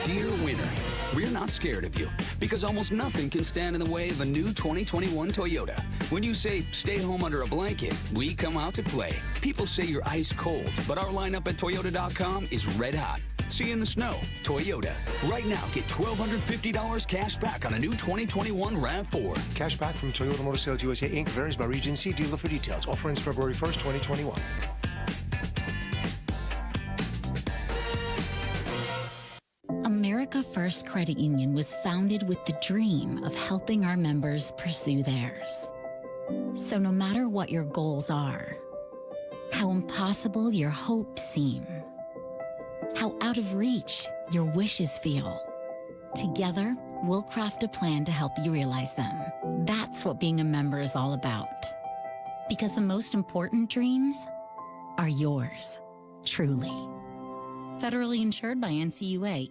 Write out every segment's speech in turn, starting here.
Dear winner, we're not scared of you because almost nothing can stand in the way of a new 2021 Toyota. When you say stay home under a blanket, we come out to play. People say you're ice cold, but our lineup at Toyota.com is red hot. See you in the snow. Toyota. Right now, get $1,250 cash back on a new 2021 RAV4. Cash back from Toyota Motor Sales USA Inc. varies by region. See dealer for details. Offer ends February 1st, 2021. America First Credit Union was founded with the dream of helping our members pursue theirs. So no matter what your goals are, how impossible your hopes seem, how out of reach your wishes feel, together we'll craft a plan to help you realize them. That's what being a member is all about. Because the most important dreams are yours, truly. Federally insured by NCUA.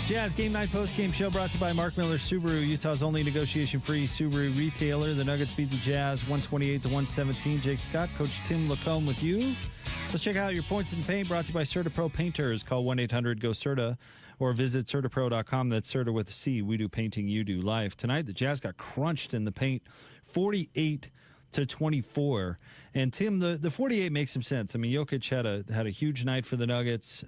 Jazz Game Night Post-Game Show brought to you by Mark Miller Subaru, Utah's only negotiation-free Subaru retailer. The Nuggets beat the Jazz 128-117. Jake Scott, Coach Tim Lacombe with you. Let's check out your points in the paint brought to you by CertaPro Painters. Call 1-800-GO-CERTA or visit CertaPro.com. That's Certa with a C. We do painting, you do life. Tonight, the Jazz got crunched in the paint, 48-24. And Tim, the 48 makes some sense. I mean, Jokic had a huge night for the Nuggets.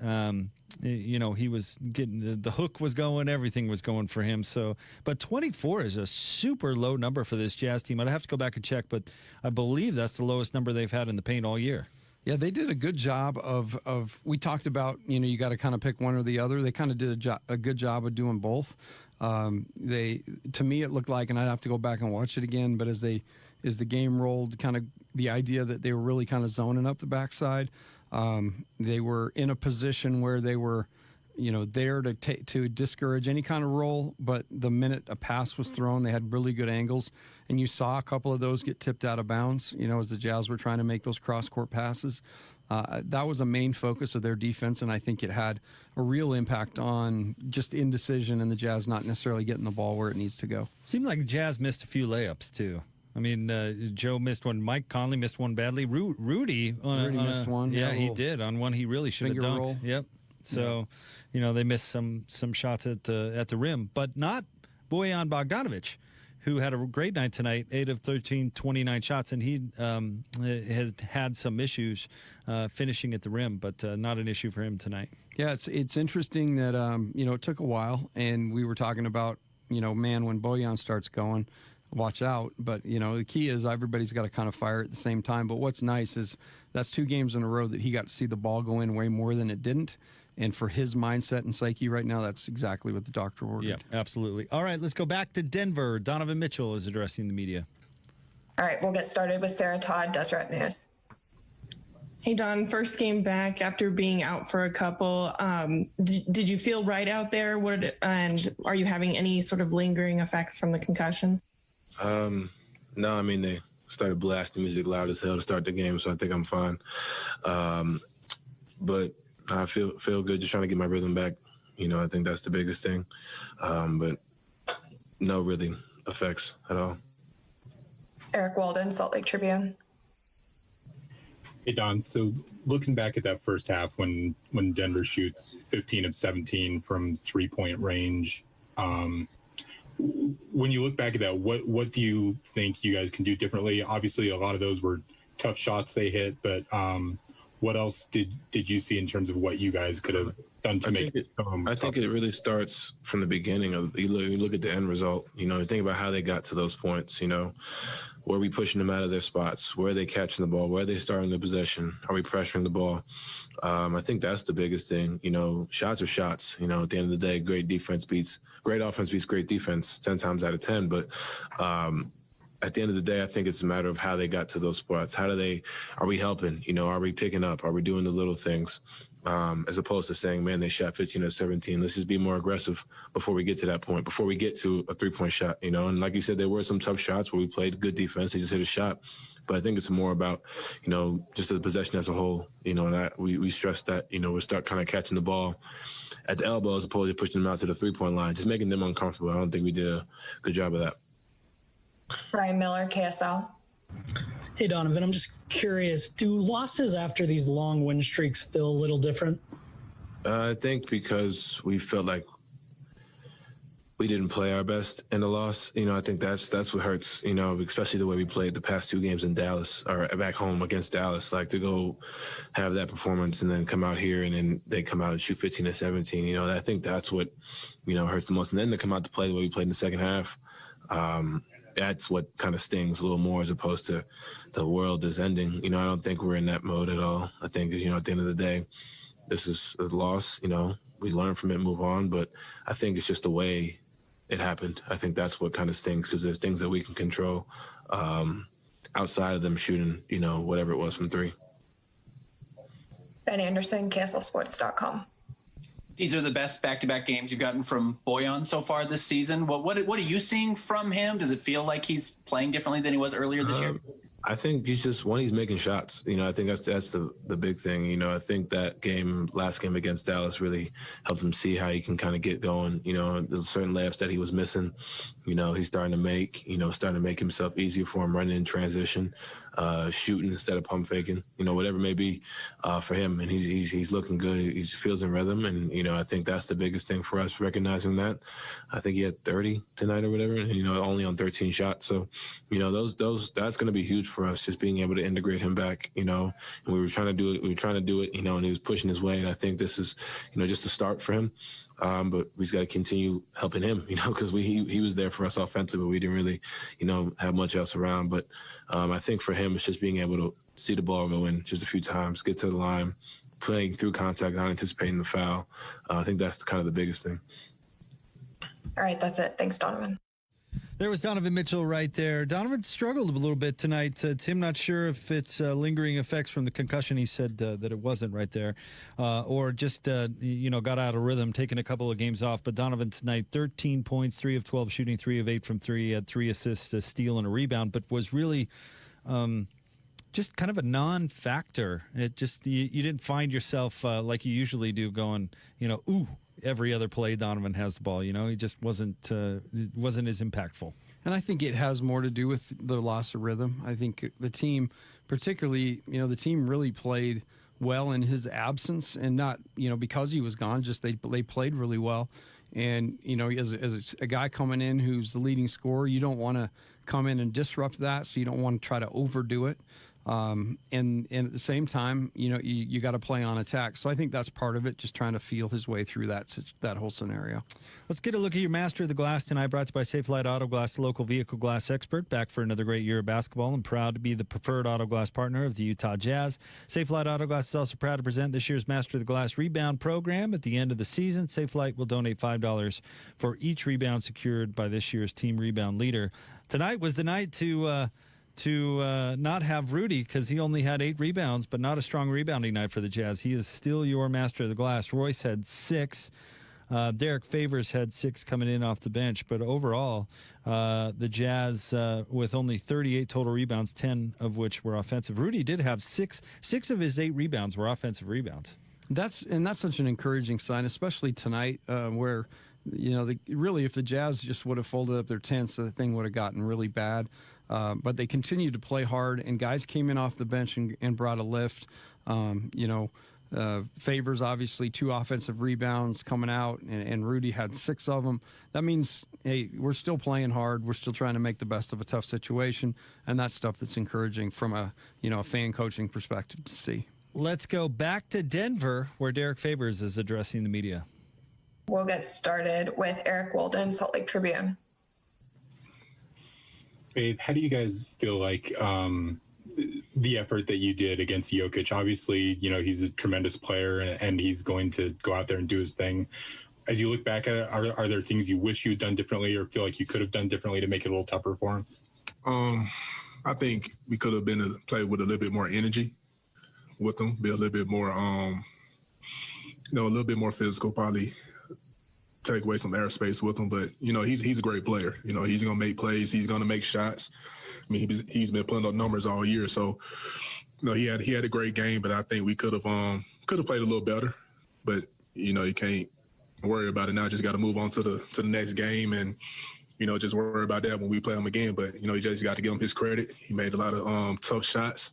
You know, he was getting the hook was going, everything was going for him. So, but 24 is a super low number for this Jazz team. I'd have to go back and check, but I believe that's the lowest number they've had in the paint all year. Yeah, they did a good job of we talked about, you know, you got to kind of pick one or the other. They kind of did a good job of doing both. To me, it looked like, and I'd have to go back and watch it again, but as the game rolled, kind of the idea that they were really kind of zoning up the backside. They were in a position where they were, you know, there to discourage any kind of roll, but the minute a pass was thrown, they had really good angles, and you saw a couple of those get tipped out of bounds, you know, as the Jazz were trying to make those cross-court passes. That was a main focus of their defense, and I think it had a real impact on just indecision and the Jazz not necessarily getting the ball where it needs to go. Seemed like the Jazz missed a few layups, too. I mean, Joe missed one. Mike Conley missed one badly. Rudy missed one. Yeah, he did. On one he really should have dunked. Roll. Yep. So, you know, they missed some shots at the rim, but not Bojan Bogdanovic, who had a great night tonight, 8 of 13, 29 shots, and he has had some issues finishing at the rim, but not an issue for him tonight. Yeah, it's interesting that, you know, it took a while, and we were talking about, you know, man, when Bojan starts going, watch out. But, you know, the key is everybody's got to kind of fire at the same time. But what's nice is that's 2 games in a row that he got to see the ball go in way more than it didn't. And for his mindset and psyche right now, that's exactly what the doctor ordered. Yeah, absolutely. All right, let's go back to Denver. Donovan Mitchell is addressing the media. All right, we'll get started with Sarah Todd, Deseret News. Hey, Don, first game back after being out for a couple. Did you feel right out there? And are you having any sort of lingering effects from the concussion? No, I mean, they started blasting music loud as hell to start the game, so I think I'm fine. But I feel good just trying to get my rhythm back. You know, I think that's the biggest thing. But no really effects at all. Eric Walden, Salt Lake Tribune. Hey, Don. So looking back at that first half when Denver shoots 15 of 17 from three-point range, when you look back at that, what do you think you guys can do differently? Obviously, a lot of those were tough shots they hit, but what else did you see in terms of what you guys could have done to make it? I think it really starts from the beginning. You look at the end result. You know, think about how they got to those points. You know, where are we pushing them out of their spots? Where are they catching the ball? Where are they starting the possession? Are we pressuring the ball? I think that's the biggest thing. You know, shots are shots. You know, at the end of the day, great offense beats great defense 10 times out of 10. But at the end of the day, I think it's a matter of how they got to those spots. Are we helping? You know, are we picking up? Are we doing the little things? As opposed to saying, man, they shot 15 or 17. Let's just be more aggressive before we get to that point, before we get to a three-point shot, you know. And like you said, there were some tough shots where we played good defense. They just hit a shot. But I think it's more about, you know, just the possession as a whole, you know, and we stress that, you know, we start kind of catching the ball at the elbow as opposed to pushing them out to the three-point line, just making them uncomfortable. I don't think we did a good job of that. Ryan Miller, KSL. Hey, Donovan, I'm just curious, do losses after these long win streaks feel a little different? I think because we felt like we didn't play our best in the loss. I think that's what hurts, especially the way we played the past 2 games in Dallas or back home against Dallas, like to go have that performance and then come out here and then they come out and shoot 15 to 17. I think that's what, hurts the most. And then to come out to play the way we played in the second half, that's what kind of stings a little more as opposed to the world is ending. I don't think we're in that mode at all. I think, at the end of the day, this is a loss, we learn from it, move on. But I think it's just the way it happened. I think that's what kind of stings because there's things that we can control outside of them shooting, whatever it was from 3. Ben Anderson, KSLSports.com. These are the best back-to-back games you've gotten from Bojan so far this season. What are you seeing from him? Does it feel like he's playing differently than he was earlier this year? I think he's making shots. I think that's the big thing. I think that last game against Dallas really helped him see how he can kind of get going. There's certain layups that he was missing. He's starting to make himself easier for him running in transition, shooting instead of pump faking, whatever it may be for him. And he's looking good. He feels in rhythm. And, I think that's the biggest thing for us, recognizing that. I think he had 30 tonight or whatever, and, only on 13 shots. So, that's going to be huge for us, just being able to integrate him back, and we were trying to do it, and he was pushing his way. And I think this is, just a start for him. But we just got to continue helping him, because he was there for us offensively, but we didn't really, have much else around. But I think for him, it's just being able to see the ball go in just a few times, get to the line, playing through contact, not anticipating the foul. I think that's kind of the biggest thing. All right, that's it. Thanks, Donovan. There was Donovan Mitchell right there. Donovan struggled a little bit tonight. Tim, not sure if it's lingering effects from the concussion. He said that it wasn't right there, or just, got out of rhythm, taking a couple of games off. But Donovan tonight, 13 points, 3 of 12 shooting, 3 of 8 from 3, had 3 assists, a steal, and a rebound, but was really just kind of a non-factor. It just, you didn't find yourself like you usually do going, ooh. Every other play Donovan has the ball, he just wasn't as impactful. And I think it has more to do with the loss of rhythm. I think the team, particularly, the team really played well in his absence, and not, because he was gone, just they played really well. And, as a guy coming in who's the leading scorer, you don't want to come in and disrupt that, so you don't want to try to overdo it. And at the same time, you got to play on attack. So I think that's part of it, just trying to feel his way through that whole scenario. Let's get a look at your Master of the Glass tonight, brought to you by Safelite Auto Glass, the local vehicle glass expert. Back for another great year of basketball and proud to be the preferred auto glass partner of the Utah Jazz. Safelite Auto Glass is also proud to present this year's Master of the Glass rebound program. At the end of the season, Safelite will donate $5 for each rebound secured by this year's team rebound leader. Tonight was the night to not have Rudy, because he only had 8 rebounds, but not a strong rebounding night for the Jazz. He is still your Master of the Glass. Royce had 6. Derek Favors had 6 coming in off the bench. But overall, the Jazz, with only 38 total rebounds, 10 of which were offensive. Rudy did have 6 of his 8 rebounds were offensive rebounds. That's such an encouraging sign, especially tonight, where really, if the Jazz just would have folded up their tents, the thing would have gotten really bad. But they continued to play hard, and guys came in off the bench and brought a lift. Favors, obviously, 2 offensive rebounds coming out, and Rudy had 6 of them. That means, hey, we're still playing hard. We're still trying to make the best of a tough situation, and that's stuff that's encouraging from a fan coaching perspective to see. Let's go back to Denver, where Derek Favors is addressing the media. We'll get started with Eric Walden, Salt Lake Tribune. Faith, how do you guys feel like the effort that you did against Jokic? Obviously, he's a tremendous player and he's going to go out there and do his thing. As you look back at it, are there things you wish you had done differently or feel like you could have done differently to make it a little tougher for him? I think we could have played with a little bit more energy with him, be a little bit more, a little bit more physical, probably take away some airspace with him. But, he's a great player. He's going to make plays. He's going to make shots. I mean, he's been putting up numbers all year. So, he had a great game, but I think we could have played a little better. But, you can't worry about it now. Just got to move on to the next game and, just worry about that when we play him again. But, you just got to give him his credit. He made a lot of tough shots,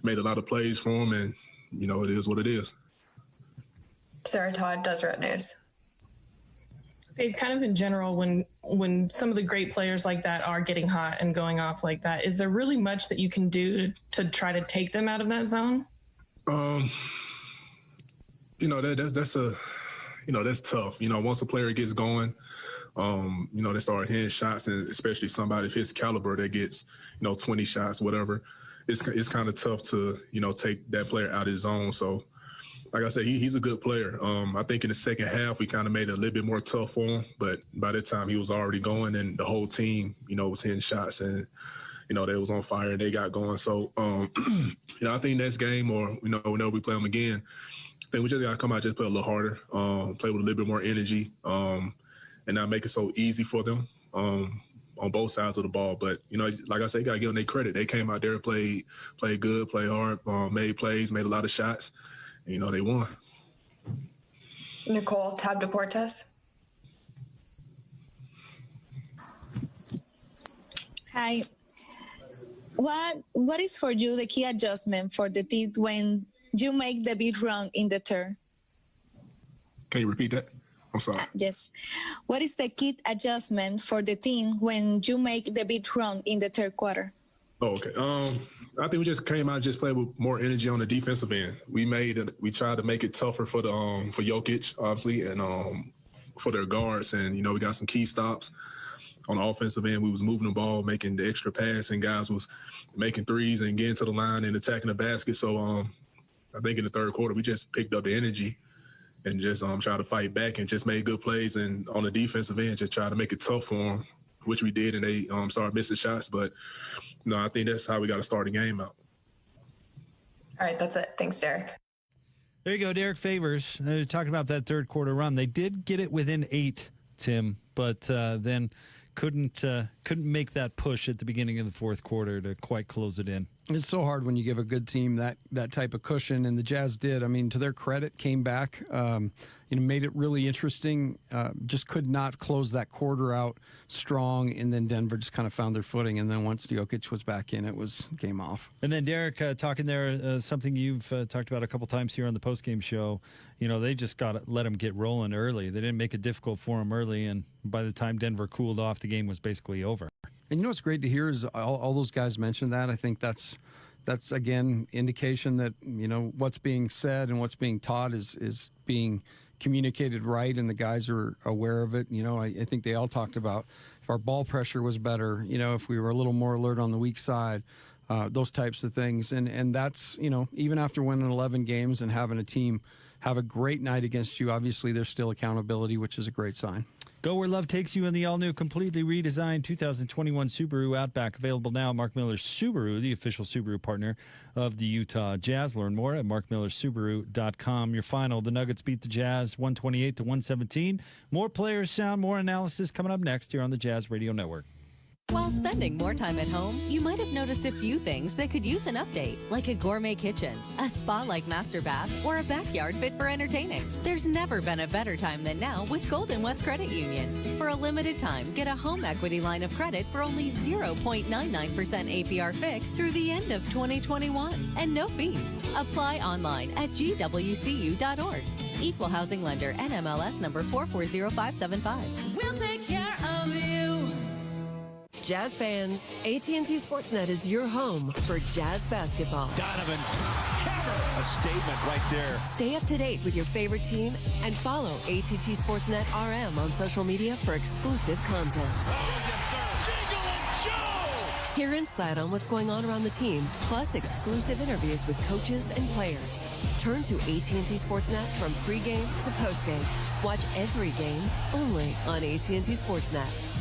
made a lot of plays for him, and, it is what it is. Sarah Todd, Deseret News. Babe, kind of in general, when some of the great players like that are getting hot and going off like that, is there really much that you can do to try to take them out of that zone? That's tough. Once a player gets going, they start hitting shots, and especially somebody of his caliber that gets, 20 shots, whatever. It's kind of tough to, take that player out of his zone. So, like I said, he's a good player. I think in the second half, we kind of made it a little bit more tough for him. But by that time, he was already going, and the whole team, was hitting shots, and, they was on fire, and they got going. So, I think next game or, whenever we play them again, I think we just got to come out, just play a little harder, play with a little bit more energy, and not make it so easy for them on both sides of the ball. But, like I said, you got to give them their credit. They came out there, played good, played hard, made plays, made a lot of shots. They won. Nicole Tab Deportes. Hi. What is for you the key adjustment for the team when you make the big run in the third? Can you repeat that? I'm sorry. Yes. What is the key adjustment for the team when you make the big run in the third quarter? Oh, okay. I think we just came out and just played with more energy on the defensive end. We tried to make it tougher for for Jokic, obviously, and for their guards. And, we got some key stops on the offensive end. We was moving the ball, making the extra pass, and guys was making threes and getting to the line and attacking the basket. So I think in the third quarter, we just picked up the energy and just tried to fight back and just made good plays. And on the defensive end, just tried to make it tough for them, which we did, and they started missing shots. But, I think that's how we got to start the game out. All right, that's it. Thanks, Derek. There you go, Derek Favors. Talking about that third quarter run. They did get it within 8, Tim, but then couldn't make that push at the beginning of the fourth quarter to quite close it in. It's so hard when you give a good team that type of cushion, and the Jazz did. I mean, to their credit, came back, made it really interesting. Just could not close that quarter out strong, and then Denver just kind of found their footing. And then once Jokic was back in, it was game off. And then Derek, talking there, something you've talked about a couple times here on the postgame show. They just got to let them get rolling early. They didn't make it difficult for them early, and by the time Denver cooled off, the game was basically over. And what's great to hear is all those guys mentioned that. I think that's again indication that what's being said and what's being taught is being communicated right, and the guys are aware of it. I think they all talked about if our ball pressure was better, if we were a little more alert on the weak side, those types of things. And that's even after winning 11 games and having a team have a great night against you, obviously there's still accountability, which is a great sign. Go where love takes you in the all-new, completely redesigned 2021 Subaru Outback. Available now at Mark Miller Subaru, the official Subaru partner of the Utah Jazz. Learn more at markmillersubaru.com. Your final, the Nuggets beat the Jazz 128-117. More players sound, more analysis coming up next here on the Jazz Radio Network. While spending more time at home, you might have noticed a few things that could use an update, like a gourmet kitchen, a spa-like master bath, or a backyard fit for entertaining. There's never been a better time than now with Golden West Credit Union. For a limited time, get a home equity line of credit for only 0.99% APR fixed through the end of 2021, and no fees. Apply online at gwcu.org. Equal housing lender, NMLS number 440575. We'll take care of you. Jazz fans, AT&T Sportsnet is your home for Jazz basketball. Donovan, hammer, a statement right there. Stay up to date with your favorite team and follow AT&T Sportsnet RM on social media for exclusive content. Oh, yes, sir. Jingle and Joe! Hear insight on what's going on around the team, plus exclusive interviews with coaches and players. Turn to AT&T Sportsnet from pregame to postgame. Watch every game only on AT&T Sportsnet.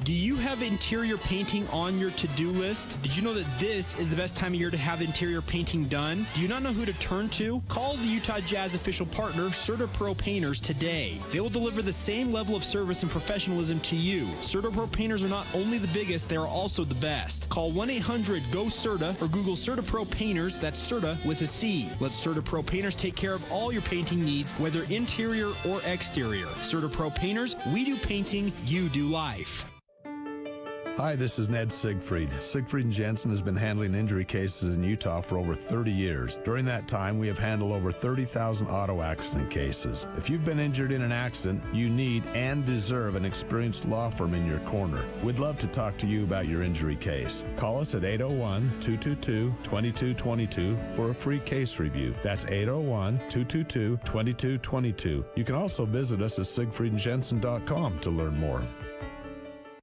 Do you have interior painting on your to-do list? Did you know that this is the best time of year to have interior painting done? Do you not know who to turn to? Call the Utah Jazz official partner, CertaPro Painters, today. They will deliver the same level of service and professionalism to you. CertaPro Painters are not only the biggest, they are also the best. Call 1-800-GO-CERTA or Google CertaPro Painters, that's Certa with a C. Let CertaPro Painters take care of all your painting needs, whether interior or exterior. CertaPro Painters, we do painting, you do life. Hi, this is Ned Siegfried. Siegfried & Jensen has been handling injury cases in Utah for over 30 years. During that time, we have handled over 30,000 auto accident cases. If you've been injured in an accident, you need and deserve an experienced law firm in your corner. We'd love to talk to you about your injury case. Call us at 801-222-2222 for a free case review. That's 801-222-2222. You can also visit us at siegfriedandjensen.com to learn more.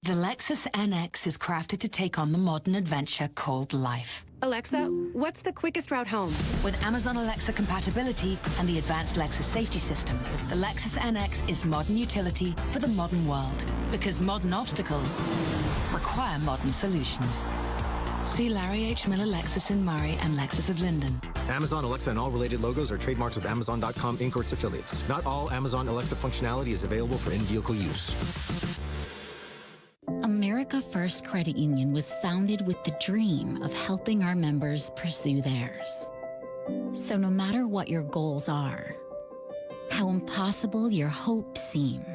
The Lexus NX is crafted to take on the modern adventure called life. Alexa, what's the quickest route home? With Amazon Alexa compatibility and the advanced Lexus safety system, the Lexus NX is modern utility for the modern world. Because modern obstacles require modern solutions. See Larry H. Miller Lexus in Murray and Lexus of Linden. Amazon Alexa and all related logos are trademarks of Amazon.com Inc. or its affiliates. Not all Amazon Alexa functionality is available for in-vehicle use. America First Credit Union was founded with the dream of helping our members pursue theirs. So no matter what your goals are, how impossible your hopes seem,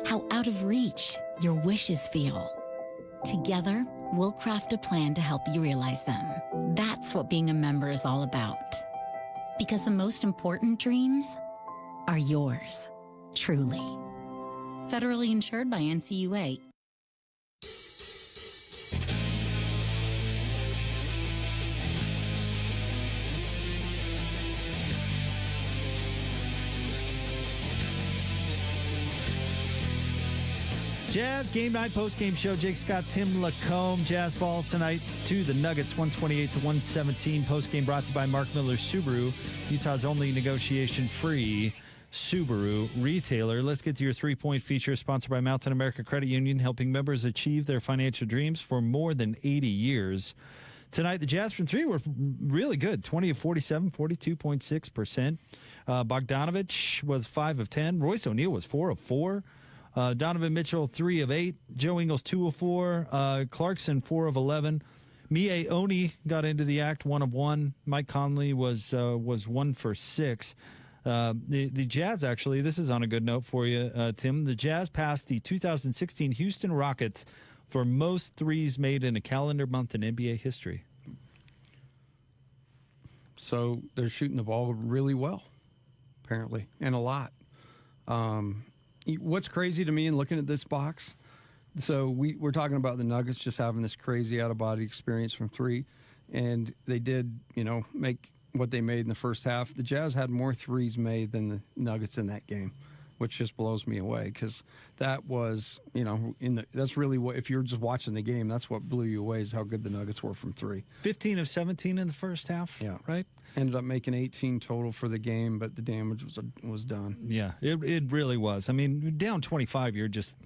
how out of reach your wishes feel, together we'll craft a plan to help you realize them. That's what being a member is all about. Because the most important dreams are yours, truly. Federally insured by NCUA. Jazz Game Night post-game show. Jake Scott, Tim Lacombe. Jazz fall tonight to the Nuggets, 128-117. Post-game brought to you by Mark Miller Subaru, Utah's only negotiation-free Subaru retailer. Let's get to your three-point feature, sponsored by Mountain America Credit Union, helping members achieve their financial dreams for more than 80 years. Tonight, the Jazz from three were really good, 20 of 47, 42.6%. Bogdanovich was 5 of 10. Royce O'Neal was 4 of 4. Donovan Mitchell, 3 of 8. Joe Ingles, 2 of 4. Clarkson, 4 of 11. Mie Oni got into the act, 1 of 1. Mike Conley was 1 for 6. The Jazz, actually, this is on a good note for you, Tim. The Jazz passed the 2016 Houston Rockets for most threes made in a calendar month in NBA history. So they're shooting the ball really well, apparently, and a lot. What's crazy to me in looking at this box, so we're talking about the Nuggets just having this crazy out-of-body experience from three, and they did, make what they made in the first half. The Jazz had more threes made than the Nuggets in that game, which just blows me away, because that was, that's really what, if you're just watching the game, that's what blew you away, is how good the Nuggets were from three. 15 of 17 in the first half, yeah, right? Ended up making 18 total for the game, but the damage was done. Yeah, it really was. I mean, down 25, you're just,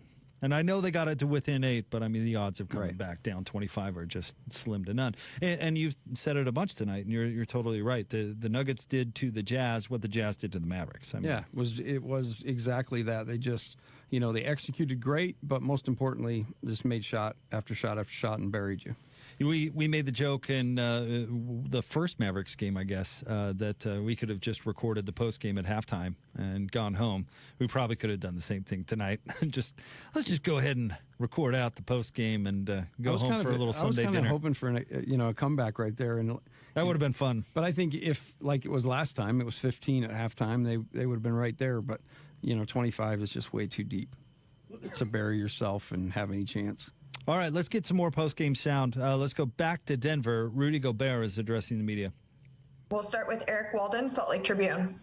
and I know they got it to within 8, but I mean, the odds of coming back down 25 are just slim to none. And you've said it a bunch tonight, and you're totally right. The Nuggets did to the Jazz what the Jazz did to the Mavericks. I mean, yeah, it was exactly that. They just, they executed great, but most importantly, just made shot after shot after shot and buried you. We made the joke in the first Mavericks game, I guess, that we could have just recorded the post game at halftime and gone home. We probably could have done the same thing tonight. Let's just go ahead and record out the post game and go home for a little Sunday dinner. I was kind of hoping for a comeback right there, and that would have been fun. But I think if, like it was last time, it was 15 at halftime, they would have been right there. But 25 is just way too deep to bury yourself and have any chance. All right, let's get some more post-game sound. Let's go back to Denver. Rudy Gobert is addressing the media. We'll start with Eric Walden, Salt Lake Tribune.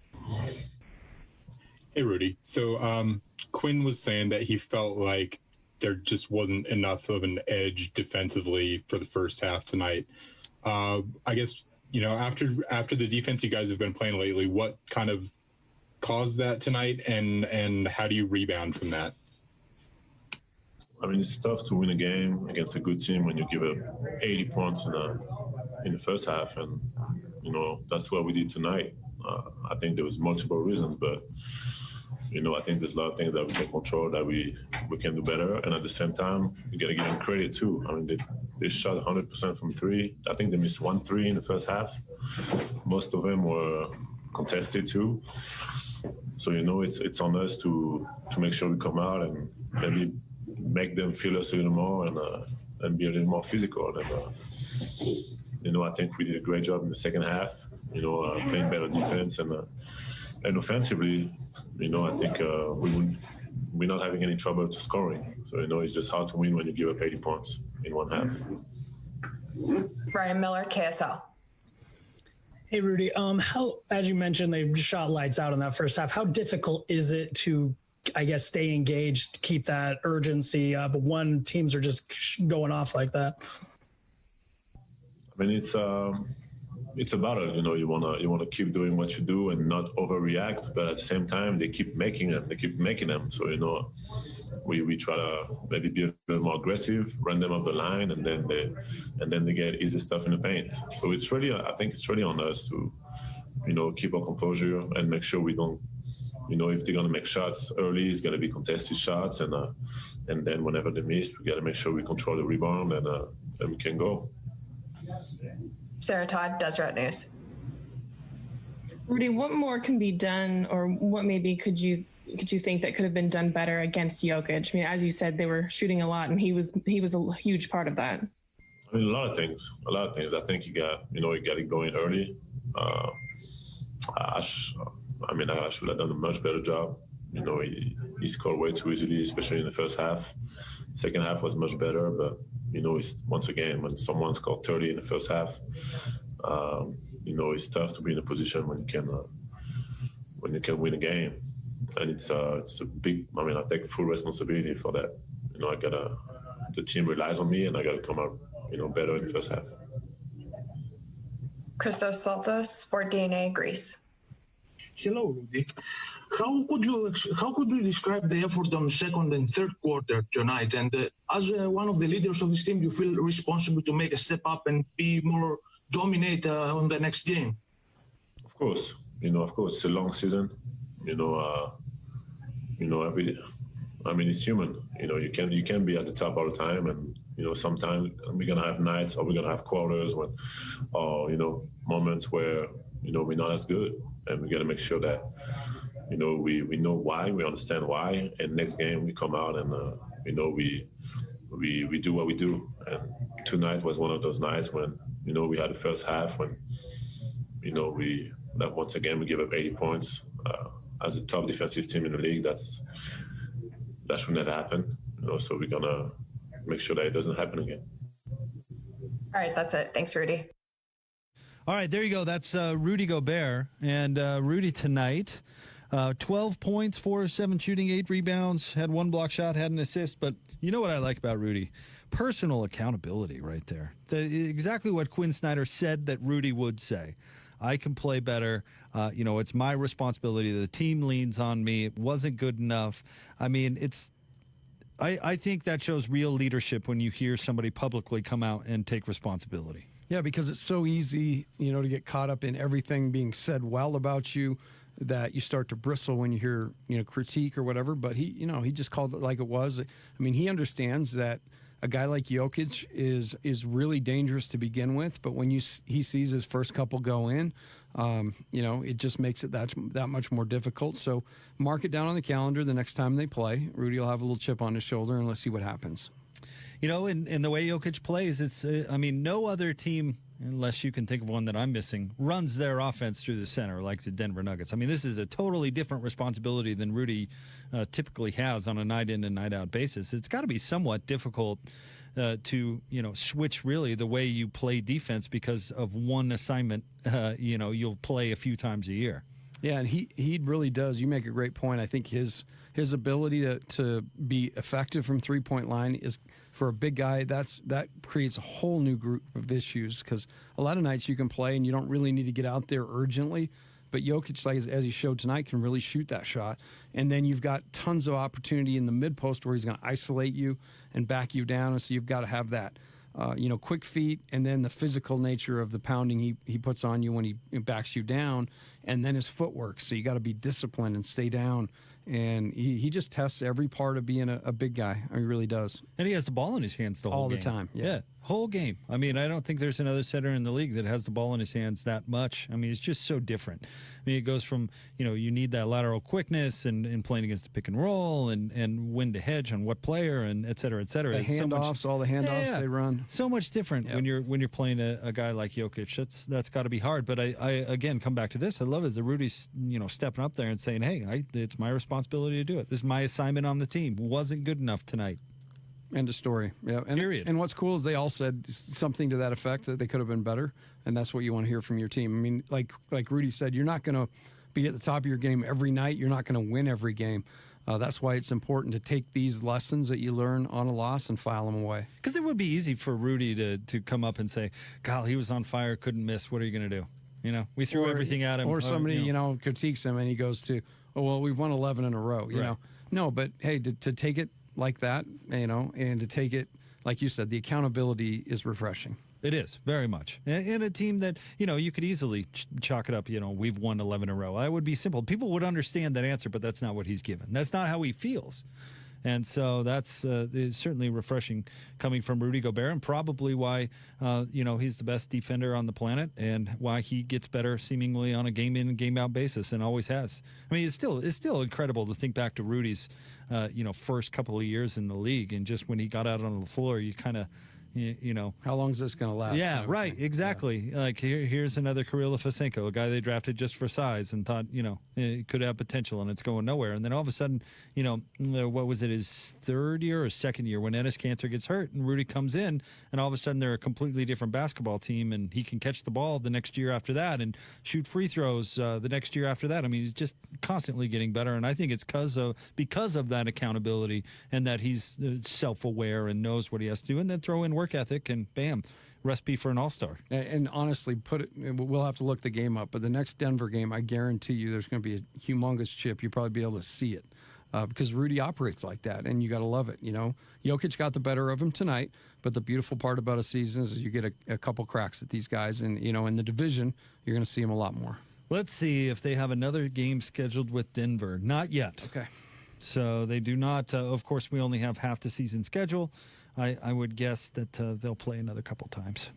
Hey, Rudy. So Quinn was saying that he felt like there just wasn't enough of an edge defensively for the first half tonight. I guess, after the defense you guys have been playing lately, what kind of caused that tonight, and how do you rebound from that? I mean, it's tough to win a game against a good team when you give up 80 points in the first half, and you know that's what we did tonight. I think there was multiple reasons, but you know I think there's a lot of things that we can control that we can do better, and at the same time you got to give them credit too. I mean, they shot 100% from three. I think they missed 1 3 in the first half. Most of them were contested too. So you know it's on us to make sure we come out and maybe make them feel us a little more and be a little more physical. And you know I think we did a great job in the second half. You know, playing better defense and offensively. You know, I think we're not having any trouble to scoring. So you know it's just hard to win when you give up 80 points in one half. Ryan Miller, KSL. Hey, Rudy. How, as you mentioned, they shot lights out in that first half. How difficult is it to, I guess, stay engaged, keep that urgency up when teams are just going off like that? I mean, it's a battle. You know, you wanna keep doing what you do and not overreact, but at the same time, they keep making them. So you know, we try to maybe be a little more aggressive, run them off the line, and then they get easy stuff in the paint. So it's really, I think it's really on us to, you know, keep our composure and make sure we don't, you know, if they're gonna make shots early, it's gonna be contested shots, and then whenever they miss, we gotta make sure we control the rebound and we can go. Sarah Todd, Deseret News. Rudy, what more can be done, or what maybe could you think that could have been done better against Jokic? I mean, as you said, they were shooting a lot, and he was a huge part of that. I mean, a lot of things. I think you got it going early. I should have done a much better job. You know, he scored way too easily, especially in the first half. Second half was much better, but you know, it's once again when someone scored 30 in the first half, you know, it's tough to be in a position when you can win a game, and it's a big. I mean, I take full responsibility for that. You know, the team relies on me, and I gotta come out, you know, better in the first half. Christos Saltos, Sport DNA, Greece. Hello, Rudy. How could you describe the effort on second and third quarter tonight? And as one of the leaders of this team, you feel responsible to make a step up and be more dominate on the next game. Of course, it's a long season. It's human. You know, you can be at the top all the time, and you know, sometimes we're gonna have nights or we're gonna have quarters when, or you know, moments where you know we're not as good, and we gotta make sure that. You know, we know why, we understand why, and next game we come out and you know we do what we do. And tonight was one of those nights when you know we had the first half when you know that once again we gave up 80 points as a top defensive team in the league. That should never happen. You know, so we're gonna make sure that it doesn't happen again. All right, that's it. Thanks, Rudy. All right, there you go. That's Rudy Gobert, and Rudy tonight. 12 points, 4 of 7 shooting, 8 rebounds, had 1 block shot, had an assist. But you know what I like about Rudy? Personal accountability right there. It's exactly what Quinn Snyder said that Rudy would say. I can play better. You know, it's my responsibility. The team leans on me. It wasn't good enough. I mean, I think that shows real leadership when you hear somebody publicly come out and take responsibility. Yeah, because it's so easy, you know, to get caught up in everything being said well about you, that you start to bristle when you hear, you know, critique or whatever. But he just called it like it was. I mean, he understands that a guy like Jokic is really dangerous to begin with. But when he sees his first couple go in, you know, it just makes it that much more difficult. So mark it down on the calendar the next time they play. Rudy will have a little chip on his shoulder, and let's see what happens. You know, in the way Jokic plays, it's no other team, unless you can think of one that I'm missing, runs their offense through the center like the Denver Nuggets. I mean, this is a totally different responsibility than Rudy typically has on a night-in and night-out basis. It's got to be somewhat difficult to, you know, switch really the way you play defense because of one assignment, you know, you'll play a few times a year. Yeah, and he really does. You make a great point. I think his ability to be effective from three-point line is, for a big guy, that creates a whole new group of issues, because a lot of nights you can play and you don't really need to get out there urgently, But Jokic, like as he showed tonight, can really shoot that shot. And then you've got tons of opportunity in the mid-post where he's going to isolate you and back you down. And so you've got to have that, quick feet, and then the physical nature of the pounding he puts on you when he backs you down, and then his footwork. So you got to be disciplined and stay down. And he just tests every part of being a big guy. I mean, he really does. And he has the ball in his hands the whole all game. the time. Yeah, whole game. I mean, I don't think there's another center in the league that has the ball in his hands that much. I mean, it's just so different. I mean, it goes from, you need that lateral quickness and playing against the pick and roll and when to hedge on what player and et cetera, et cetera. The It's handoffs, all the handoffs they run. So much different when you're playing a guy like Jokic. That's got to be hard. But I again come back to this. I love it. The Rudy's stepping up there and saying, hey, it's my responsibility to do it. This is my assignment on the team. Wasn't good enough tonight. End of story. Yeah. Period. And what's cool is they all said something to that effect, that they could have been better, and that's what you want to hear from your team. I mean, like Rudy said, you're not going to be at the top of your game every night. You're not going to win every game. That's why it's important to take these lessons that you learn on a loss and file them away. Because it would be easy for Rudy to come up and say, God, he was on fire, couldn't miss. What are you going to do? We threw everything at him. Or somebody, critiques him and he goes to, oh, well, we've won 11 in a row, you know. No, but hey, to take it like that, and to take it, like you said, the accountability is refreshing. It is, very much. And a team that, you could easily chalk it up, we've won 11 in a row. That would be simple. People would understand that answer, but that's not what he's given. That's not how he feels. And so that's certainly refreshing coming from Rudy Gobert, and probably why, he's the best defender on the planet, and why he gets better seemingly on a game-in and game-out basis, and always has. I mean, it's still incredible to think back to Rudy's, first couple of years in the league, and just when he got out on the floor, you kind of, how long is this going to last? Yeah, right, exactly. Yeah. Like here's another Kirilla Fasenko, a guy they drafted just for size and thought, it could have potential, and it's going nowhere. And then all of a sudden, what was it, his third year or second year when Enes Kanter gets hurt and Rudy comes in, and all of a sudden they're a completely different basketball team, and he can catch the ball the next year after that and shoot free throws the next year after that. I mean, he's just constantly getting better, and I think it's because of that accountability and that he's self-aware and knows what he has to do, and then throw in work ethic, and bam, recipe for an all-star. And honestly, we'll have to look the game up, but the next Denver game, I guarantee you there's going to be a humongous chip. You'll probably be able to see it because Rudy operates like that, and you got to love it. Jokic got the better of him tonight, but the beautiful part about a season is you get a couple cracks at these guys, and in the division, you're going to see them a lot more. Let's see if they have another game scheduled with Denver. Not yet. Okay. So they do not. Of course, we only have half the season schedule. I would guess that they'll play another couple times.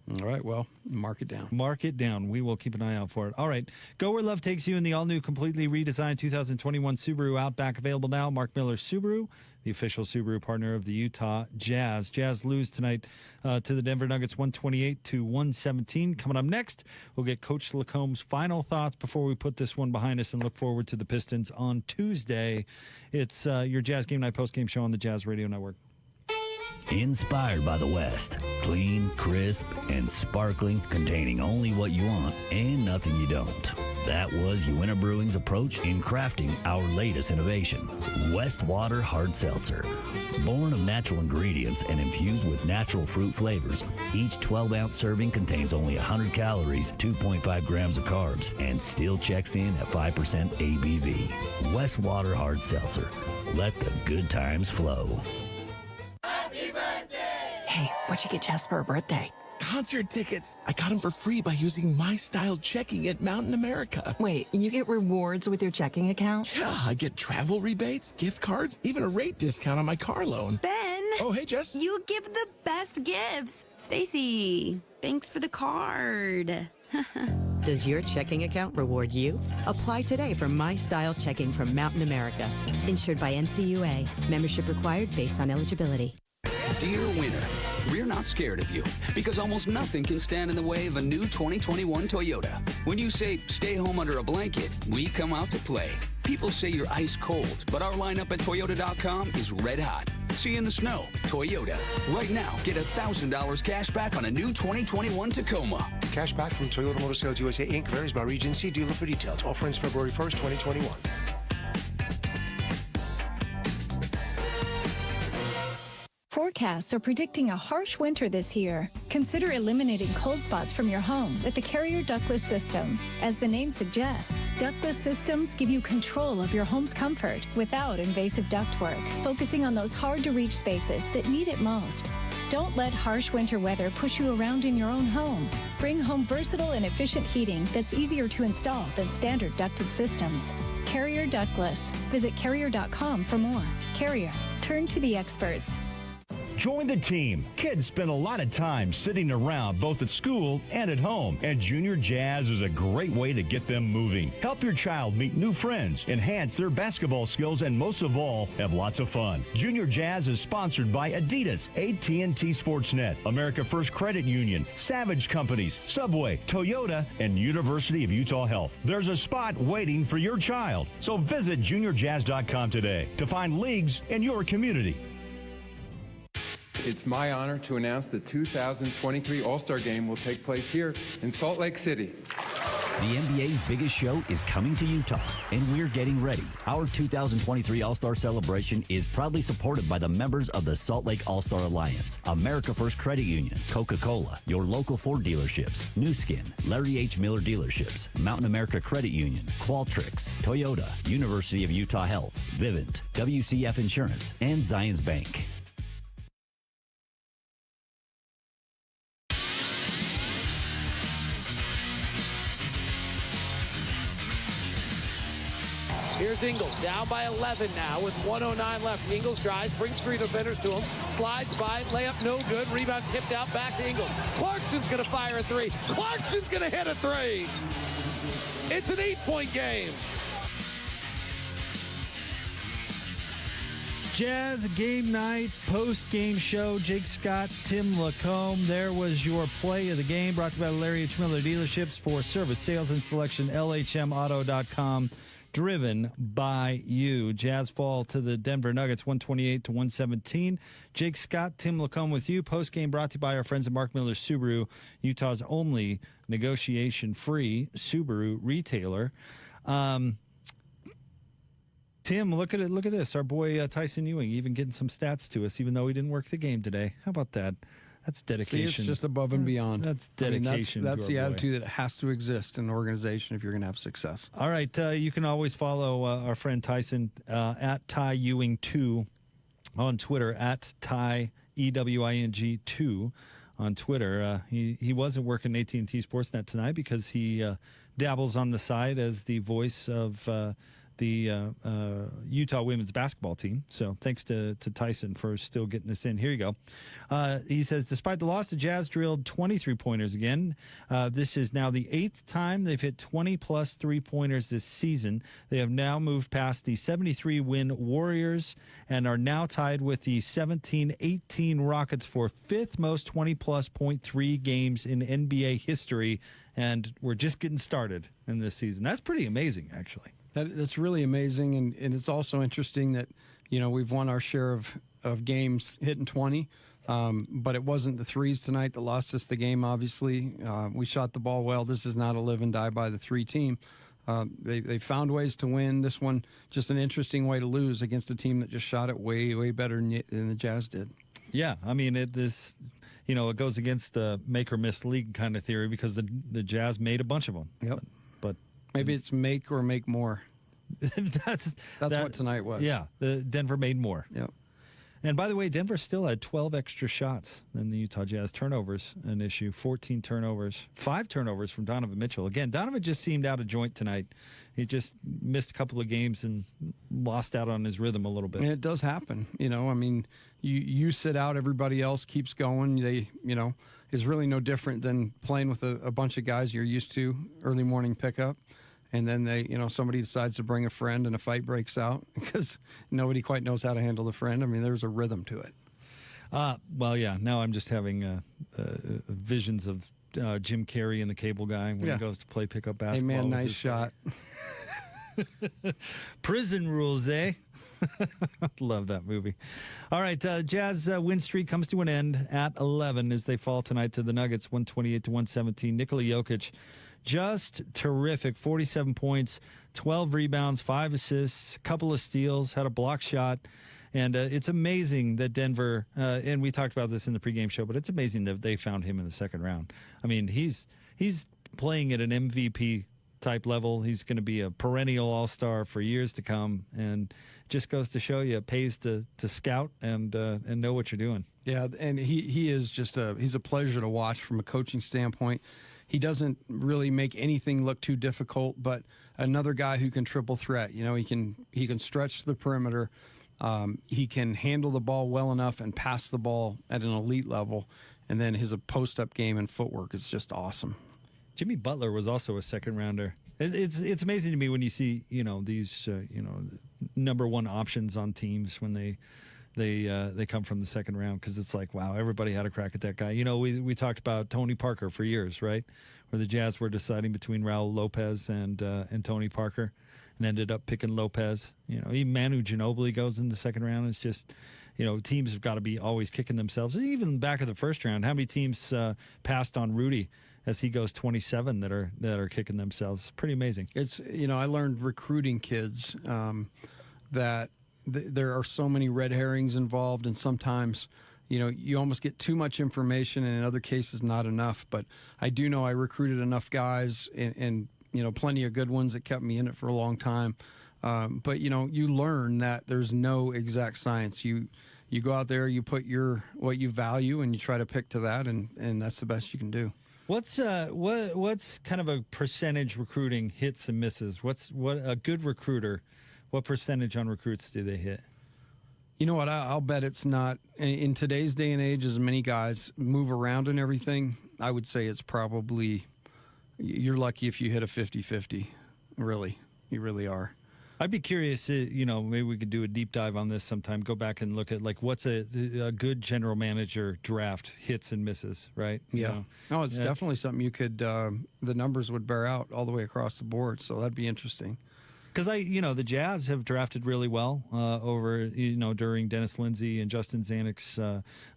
All right, well, mark it down. Mark it down. We will keep an eye out for it. All right, go where love takes you in the all-new, completely redesigned 2021 Subaru Outback, available now. Mark Miller Subaru, the official Subaru partner of the Utah Jazz. Jazz lose tonight to the Denver Nuggets 128-117. Coming up next, we'll get Coach Lacomb's final thoughts before we put this one behind us and look forward to the Pistons on Tuesday. It's your Jazz Game Night postgame show on the Jazz Radio Network. Inspired by the West. Clean, crisp, and sparkling, containing only what you want and nothing you don't. That was Uinta Brewing's approach in crafting our latest innovation, Westwater Hard Seltzer. Born of natural ingredients and infused with natural fruit flavors, each 12-ounce serving contains only 100 calories, 2.5 grams of carbs, and still checks in at 5% ABV. Westwater Hard Seltzer. Let the good times flow. Hey, what'd you get Jess for her birthday? Concert tickets. I got them for free by using My Style Checking at Mountain America. Wait, you get rewards with your checking account? Yeah, I get travel rebates, gift cards, even a rate discount on my car loan. Ben! Oh, hey, Jess. You give the best gifts. Stacy, thanks for the card. Does your checking account reward you? Apply today for My Style Checking from Mountain America. Insured by NCUA. Membership required based on eligibility. Dear winner, we're not scared of you because almost nothing can stand in the way of a new 2021 Toyota. When you say stay home under a blanket, we come out to play. People say you're ice cold, but our lineup at Toyota.com is red hot. See you in the snow. Toyota. Right now, get $1,000 cash back on a new 2021 Tacoma. Cash back from Toyota Motor Sales USA Inc. varies by region. See dealer for details. Offer ends February 1st, 2021. Forecasts are predicting a harsh winter this year. Consider eliminating cold spots from your home with the Carrier ductless system. As the name suggests, ductless systems give you control of your home's comfort without invasive ductwork, focusing on those hard-to-reach spaces that need it most. Don't let harsh winter weather push you around in your own home. Bring home versatile and efficient heating that's easier to install than standard ducted systems. Carrier ductless. Visit Carrier.com for more. Carrier. Turn to the experts. Join the team. Kids spend a lot of time sitting around both at school and at home, and Junior Jazz is a great way to get them moving. Help your child meet new friends, enhance their basketball skills, and most of all, have lots of fun. Junior Jazz is sponsored by Adidas, AT&T Sportsnet, America First Credit Union, Savage Companies, Subway, Toyota, and University of Utah Health. There's a spot waiting for your child, so visit juniorjazz.com today to find leagues in your community. It's my honor to announce the 2023 All-Star Game will take place here in Salt Lake City. The NBA's biggest show is coming to Utah, and we're getting ready. Our 2023 All-Star Celebration is proudly supported by the members of the Salt Lake All-Star Alliance, America First Credit Union, Coca-Cola, your local Ford dealerships, New Skin, Larry H. Miller dealerships, Mountain America Credit Union, Qualtrics, Toyota, University of Utah Health, Vivint, WCF Insurance, and Zions Bank. Here's Ingles, down by 11 now with 1:09 left. Ingles drives, brings three defenders to him, slides by, layup no good, rebound tipped out back to Ingles. Clarkson's going to fire a three. Clarkson's going to hit a three. It's an 8-point game. Jazz Game Night post-game show. Jake Scott, Tim Lacombe. There was your play of the game, brought to you by Larry H. Miller Dealerships. For service, sales, and selection, LHMauto.com. Driven by you. Jazz fall to the Denver Nuggets 128-117. Jake Scott, Tim Lacombe with you. Post-game brought to you by our friends at Mark Miller Subaru, Utah's only negotiation-free Subaru retailer. Tim, look at it. Look at this. Our boy Tyson Ewing even getting some stats to us, even though he didn't work the game today. How about that? That's dedication. See, it's just above and beyond. That's dedication. That's the to our boy. attitude that has to exist in an organization if you're going to have success. All right. You can always follow our friend Tyson at Ty Ewing 2 on Twitter, at Ty EWING 2 on Twitter. He wasn't working AT&T Sportsnet tonight because he dabbles on the side as the voice of the Utah women's basketball team. So thanks to Tyson for still getting this in. Here you go. He says, despite the loss, the Jazz drilled 23-pointers again. This is now the 8th time they've hit 20-plus three-pointers this season. They have now moved past the 73-win Warriors and are now tied with the 17-18 Rockets for 5th most 20-plus point three games in NBA history. And we're just getting started in this season. That's pretty amazing, actually. That's really amazing, and it's also interesting that, we've won our share of games hitting 20, but it wasn't the threes tonight that lost us the game, obviously. We shot the ball well. This is not a live and die by the three team. They found ways to win. This one, just an interesting way to lose against a team that just shot it way, way better than the Jazz did. Yeah, I mean, it goes against the make or miss league kind of theory because the Jazz made a bunch of them. Yep. But maybe it's make or make more. That's what tonight was. Yeah, Denver made more. Yep. And by the way, Denver still had 12 extra shots than the Utah Jazz. Turnovers an issue. 14 turnovers. 5 turnovers from Donovan Mitchell. Again, Donovan just seemed out of joint tonight. He just missed a couple of games and lost out on his rhythm a little bit. And it does happen. You sit out, everybody else keeps going. Is really no different than playing with a bunch of guys you're used to, early morning pickup. And then somebody decides to bring a friend and a fight breaks out because nobody quite knows how to handle the friend. I mean, there's a rhythm to it. Well, yeah. Now I'm just having visions of Jim Carrey and the Cable Guy when he goes to play pickup basketball. Hey, man, nice shot. Prison rules, eh? Love that movie. All right, Jazz win streak comes to an end at 11 as they fall tonight to the Nuggets, 128-117. Nikola Jokic, just terrific. 47 points, 12 rebounds, 5 assists, a couple of steals, had a block shot. And it's amazing that Denver, and we talked about this in the pregame show, but it's amazing that they found him in the second round. I mean, he's playing at an MVP type level. He's going to be a perennial all-star for years to come, and just goes to show you it pays to scout and know what you're doing. Yeah, and he is just he's a pleasure to watch from a coaching standpoint. He doesn't really make anything look too difficult, but another guy who can triple threat. You know, he can stretch the perimeter. He can handle the ball well enough and pass the ball at an elite level, and then his post-up game and footwork is just awesome. Jimmy Butler was also a second rounder. It's amazing to me when you see these number one options on teams when they come from the second round, because it's like, wow, everybody had a crack at that guy. You know, we talked about Tony Parker for years, right? Where the Jazz were deciding between Raul Lopez and Tony Parker, and ended up picking Lopez. You know, even Manu Ginobili goes in the second round. It's just, teams have got to be always kicking themselves. And even back of the first round, how many teams passed on Rudy as he goes 27 that are kicking themselves? It's pretty amazing. It's I learned recruiting kids that there are so many red herrings involved, and sometimes you almost get too much information, and in other cases not enough. But I do know I recruited enough guys and plenty of good ones that kept me in it for a long time. But you learn that there's no exact science. You go out there, you put what you value, and you try to pick to that, and that's the best you can do. What's kind of a percentage recruiting hits and misses? What a good recruiter, what percentage on recruits do they hit? You know what? I'll bet it's not. In today's day and age, as many guys move around and everything, I would say it's probably, you're lucky if you hit a 50-50. Really, you really are. I'd be curious, maybe we could do a deep dive on this sometime. Go back and look at what's a good general manager draft hits and misses, right? Yeah. No, it's definitely something you could, the numbers would bear out all the way across the board. So that'd be interesting. Because the Jazz have drafted really well over during Dennis Lindsey and Justin Zanik's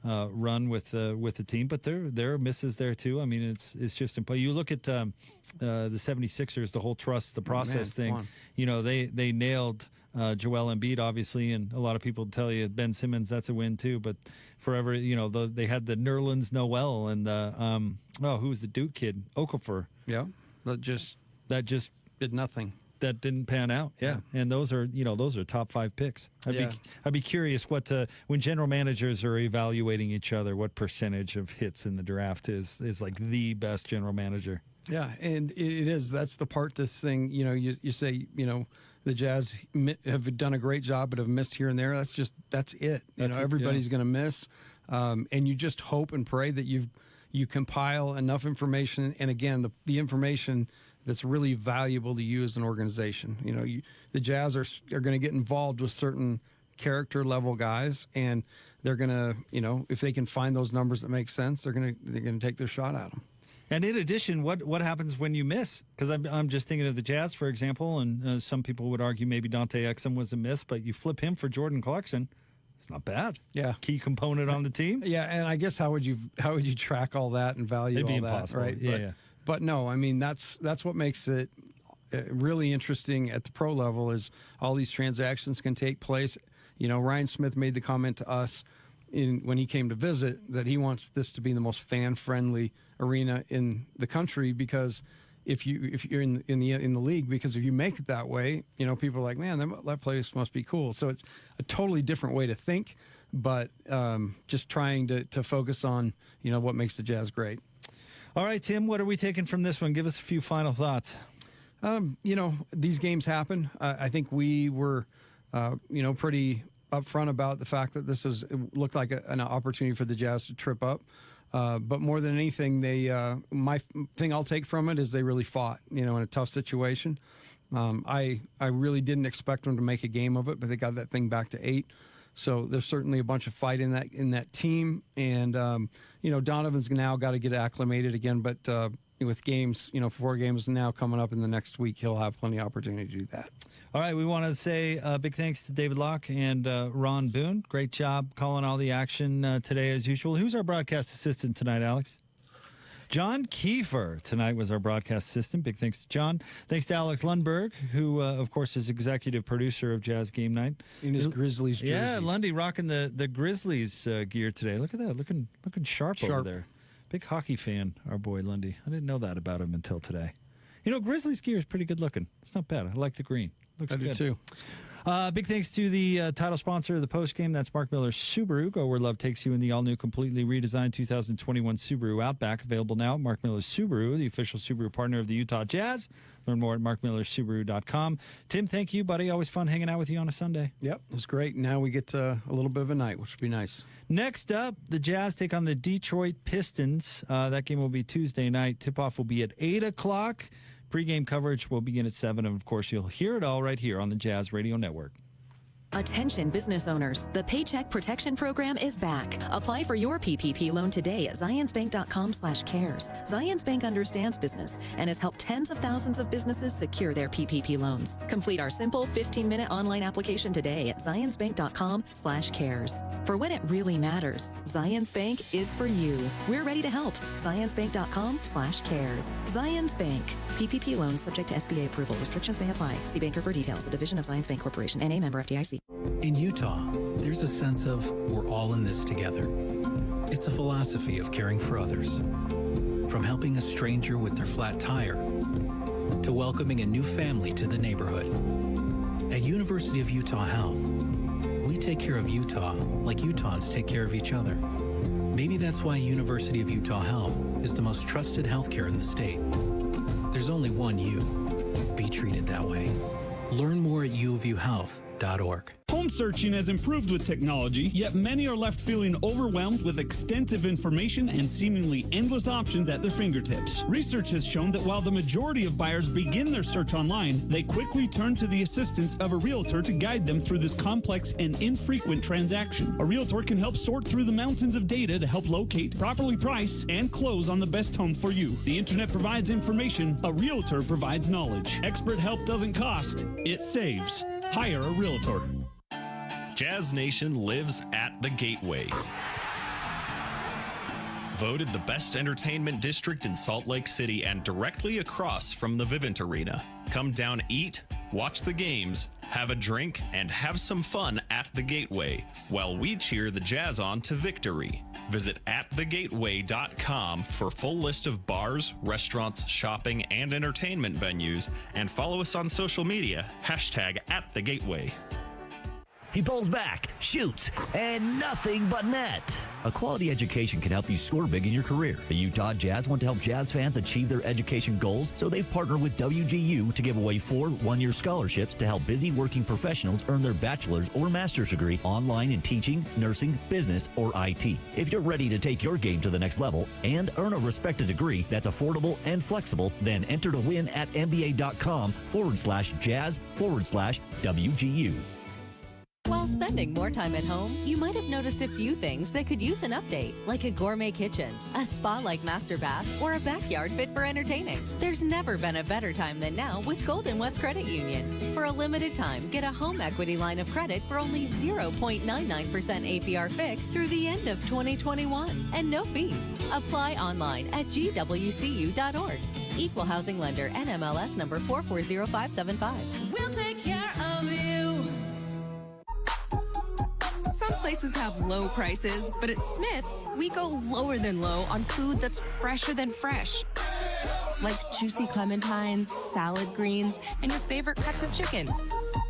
run with the team, but there are misses there too. I mean, it's just you look at the 76ers, the whole trust the process thing. They nailed Joel Embiid, obviously, and a lot of people tell you Ben Simmons, that's a win too. But forever, they had the Nerlens Noel and the who was the Duke kid, Okafor. Yeah, that just did nothing. That didn't pan out, yeah. And those are top 5 picks. I'd be curious when general managers are evaluating each other, what percentage of hits in the draft is like the best general manager. Yeah, and it is. That's the part. This thing, you say, the Jazz have done a great job, but have missed here and there. That's it. Everybody's going to miss, and you just hope and pray that you compile enough information, and again, the information that's really valuable to you as an organization. The Jazz are going to get involved with certain character level guys, and they're going to, if they can find those numbers that make sense, they're going to take their shot at them. And in addition, what happens when you miss? Because I'm just thinking of the Jazz, for example, and some people would argue maybe Dante Exum was a miss, but you flip him for Jordan Clarkson. It's not bad. Yeah, key component on the team. Yeah, and I guess how would you track all that and value It'd be all impossible. That, right? Yeah. But no, I mean, that's what makes it really interesting at the pro level is all these transactions can take place. Ryan Smith made the comment to us when he came to visit that he wants this to be the most fan-friendly arena in the country, because if you're in the league, because if you make it that way, people are like, man, that place must be cool. So it's a totally different way to think, but just trying to focus on what makes the Jazz great. All right, Tim, what are we taking from this one? Give us a few final thoughts. These games happen. I think we were, pretty upfront about the fact that it looked like an opportunity for the Jazz to trip up. But more than anything, my thing I'll take from it is they really fought, in a tough situation. I really didn't expect them to make a game of it, but they got that thing back to 8. So there's certainly a bunch of fight in that team, and Donovan's now got to get acclimated again. But with games, 4 games now coming up in the next week, he'll have plenty of opportunity to do that. All right, we want to say big thanks to David Locke and Ron Boone. Great job calling all the action today as usual. Who's our broadcast assistant tonight, Alex? John Kiefer tonight was our broadcast assistant. Big thanks to John. Thanks to Alex Lundberg, who, of course, is executive producer of Jazz Game Night. In his Grizzlies jersey. Yeah, Lundy rocking the Grizzlies gear today. Look at that. Looking sharp over there. Big hockey fan, our boy Lundy. I didn't know that about him until today. You know, Grizzlies gear is pretty good looking. It's not bad. I like the green. Looks I good. do too. Big thanks to the title sponsor of the postgame. That's Mark Miller Subaru. Go where love takes you in the all-new, completely redesigned 2021 Subaru Outback. Available now at Mark Miller Subaru, the official Subaru partner of the Utah Jazz. Learn more at markmillersubaru.com. Tim, thank you, buddy. Always fun hanging out with you on a Sunday. Yep, it was great. Now we get a little bit of a night, which would be nice. Next up, the Jazz take on the Detroit Pistons. That game will be Tuesday night. Tip-off will be at 8 o'clock. Pre-game coverage will begin at 7, and of course, you'll hear it all right here on the Jazz Radio Network. Attention business owners, the Paycheck Protection Program is back. Apply for your PPP loan today at zionsbank.com/cares. Zions Bank understands business and has helped tens of thousands of businesses secure their PPP loans. Complete our simple 15-minute online application today at zionsbank.com/cares. For when it really matters, Zions Bank is for you. We're ready to help. zionsbank.com/cares. Zions Bank. PPP loans subject to SBA approval. Restrictions may apply. See banker for details. The division of Zions Bank Corporation, N.A. member FDIC. In Utah, there's a sense of we're all in this together. It's a philosophy of caring for others. From helping a stranger with their flat tire to welcoming a new family to the neighborhood. At University of Utah Health, we take care of Utah like Utahns take care of each other. Maybe that's why University of Utah Health is the most trusted healthcare in the state. There's only one you. Be treated that way. Learn more at uofuhealth.org. Home searching has improved with technology, yet many are left feeling overwhelmed with extensive information and seemingly endless options at their fingertips. Research has shown that while the majority of buyers begin their search online, they quickly turn to the assistance of a realtor to guide them through this complex and infrequent transaction. A realtor can help sort through the mountains of data to help locate, properly price, and close on the best home for you. The internet provides information, a realtor provides knowledge. Expert help doesn't cost, it saves. Hire a realtor. Jazz Nation lives at the Gateway. Voted the best entertainment district in Salt Lake City and directly across from the Vivint Arena. Come down, eat, watch the games, have a drink, and have some fun at the Gateway while we cheer the Jazz on to victory. Visit atthegateway.com for full list of bars, restaurants, shopping, and entertainment venues, and follow us on social media, #@thegateway. He pulls back, shoots, and nothing but net. A quality education can help you score big in your career. The Utah Jazz want to help Jazz fans achieve their education goals, so they've partnered with WGU to give away 4 one-year scholarships to help busy working professionals earn their bachelor's or master's degree online in teaching, nursing, business, or IT. If you're ready to take your game to the next level and earn a respected degree that's affordable and flexible, then enter to win at MBA.com/jazz/WGU. While spending more time at home, you might have noticed a few things that could use an update, like a gourmet kitchen, a spa-like master bath, or a backyard fit for entertaining. There's never been a better time than now with Golden West Credit Union. For a limited time, get a home equity line of credit for only 0.99% APR fixed through the end of 2021, and no fees. Apply online at gwcu.org. Equal housing lender, NMLS number 440575. We'll take care of you. Some places have low prices, but at Smith's, we go lower than low on food that's fresher than fresh. Like juicy clementines, salad greens, and your favorite cuts of chicken.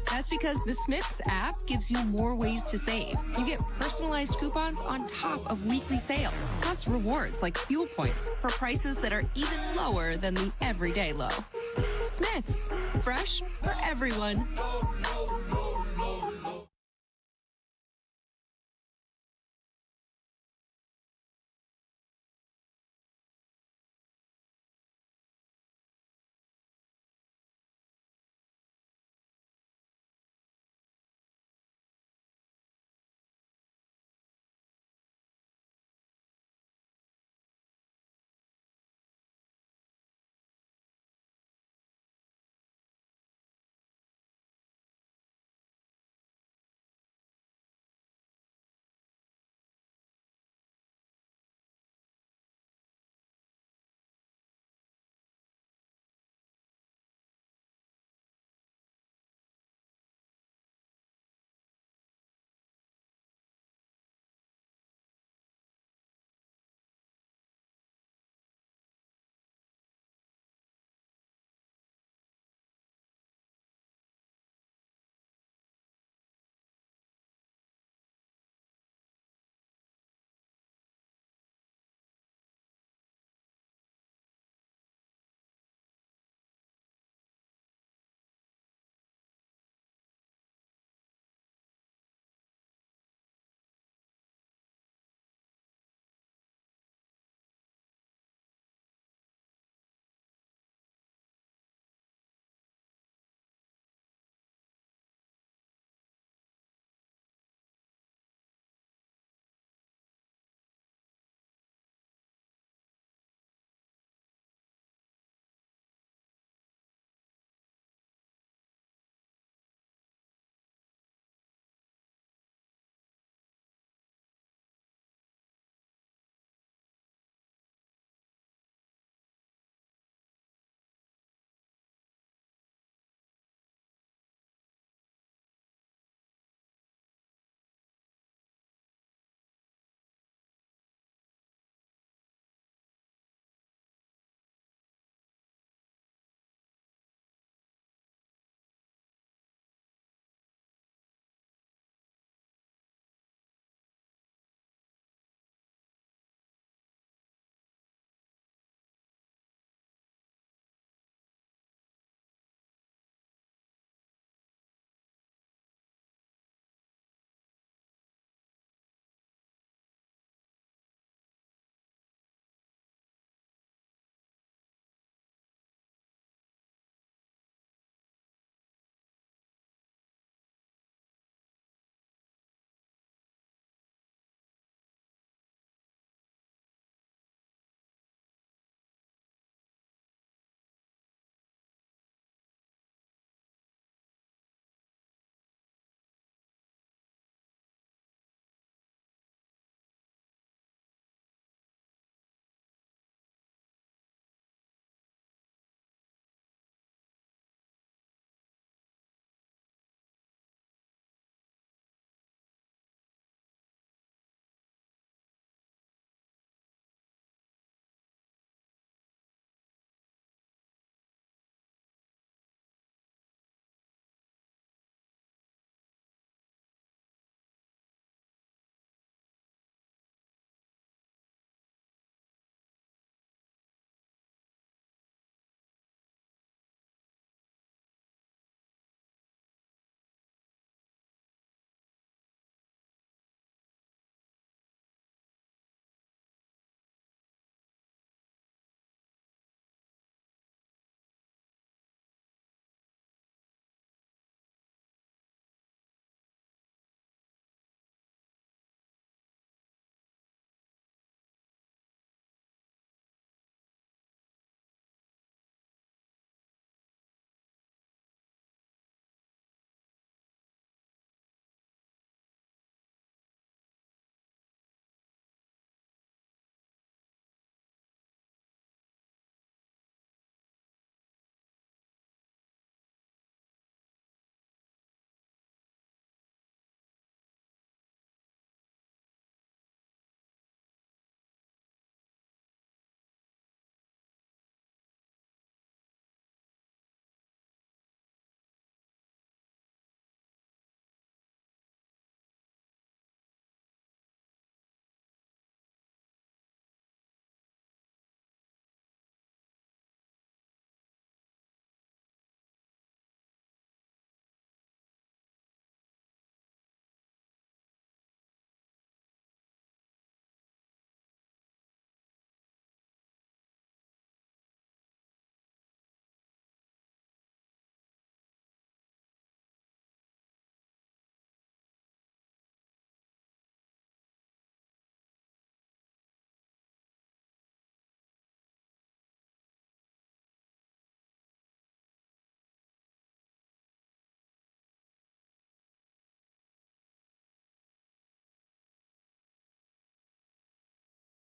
That's because the Smith's app gives you more ways to save. You get personalized coupons on top of weekly sales, plus rewards like fuel points for prices that are even lower than the everyday low. Smith's, fresh for everyone.